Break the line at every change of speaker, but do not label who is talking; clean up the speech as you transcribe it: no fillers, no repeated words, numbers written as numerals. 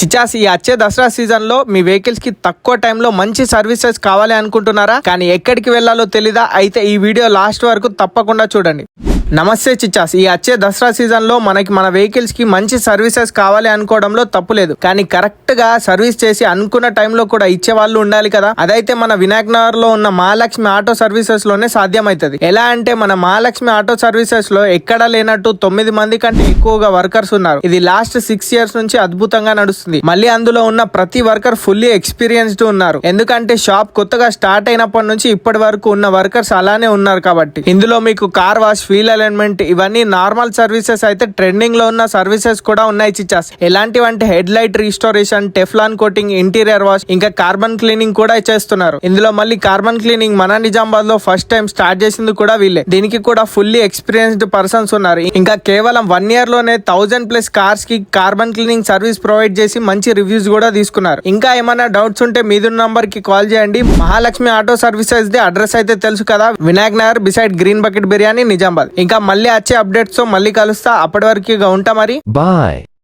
చిచాస్ ఈ వచ్చే దసరా సీజన్ లో మీ వెహికల్స్ కి తక్కువ టైంలో మంచి సర్వీసెస్ కావాలి అనుకుంటున్నారా? కానీ ఎక్కడికి వెళ్లాలో తెలీదా? అయితే ఈ వీడియో లాస్ట్ వరకు తప్పకుండా చూడండి. నమస్తే చిచాస్, ఈ వచ్చే దసరా సీజన్ లో మనకి మన వెహికల్స్ కి మంచి సర్వీసెస్ కావాలి అనుకోవడంలో తప్పు లేదు. కానీ కరెక్ట్ గా సర్వీస్ చేసి అనుకున్న టైంలో కూడా ఇచ్చే వాళ్ళు ఉండాలి కదా. అదైతే మన వినాయక్ నగర్ లో ఉన్న మహాలక్ష్మి ఆటో సర్వీసెస్ లోనే సాధ్యమైతది. ఎలా అంటే మన మహాలక్ష్మి ఆటో సర్వీసెస్ లో ఎక్కడా లేనట్టు 9 మంది కంటే ఎక్కువగా వర్కర్స్ ఉన్నారు. ఇది లాస్ట్ 6 years నుంచి అద్భుతంగా నడుస్తుంది. మళ్ళీ అందులో ఉన్న ప్రతి వర్కర్ ఫుల్లీ ఎక్స్పీరియన్స్డ్ ఉన్నారు. ఎందుకంటే షాప్ కొత్తగా స్టార్ట్ అయినప్పటి నుంచి ఇప్పటి వరకు ఉన్న వర్కర్స్ అలానే ఉన్నారు కాబట్టి. ఇందులో మీకు కార్ వాష్, వీల్ అలైన్మెంట్, ఇవన్నీ నార్మల్ సర్వీసెస్ అయితే ట్రెండింగ్ లో ఉన్న సర్వీసెస్ కూడా ఉన్నాయి చిచాస్. ఎలాంటివంటే head light restoration, Teflon coating, interior wash, ఇంకా కార్బన్ క్లీనింగ్ కూడా చేస్తున్నారు. ఇందులో మళ్ళీ కార్బన్ క్లీనింగ్ మన నిజామాబాద్ లో ఫస్ట్ టైం స్టార్ట్ చేసింది కూడా వీళ్ళే. దీనికి కూడా ఫుల్లీ ఎక్స్పీరియన్స్డ్ పర్సన్స్ ఉన్నారు. ఇంకా కేవలం 1 year లోనే 1000+ కార్స్ కి కార్బన్ క్లీనింగ్ సర్వీస్ ప్రొవైడ్ చేసి మంచి రివ్యూస్ కూడా తీసుకున్నారు. ఇంకా ఏమైనా డౌట్స్ ఉంటే మీదున్న నంబర్ కి కాల్ చేయండి. Mahalakshmi auto services the address అయితే తెలుసు కదా, Vinayak Nagar beside green bucket biryani, Nizamabad. ఇంకా మళ్ళీ వచ్చే అప్డేట్స్ తో మళ్ళీ కలుస్తా. అప్పటి వరకు ఉంటా మరి.
బాయ్.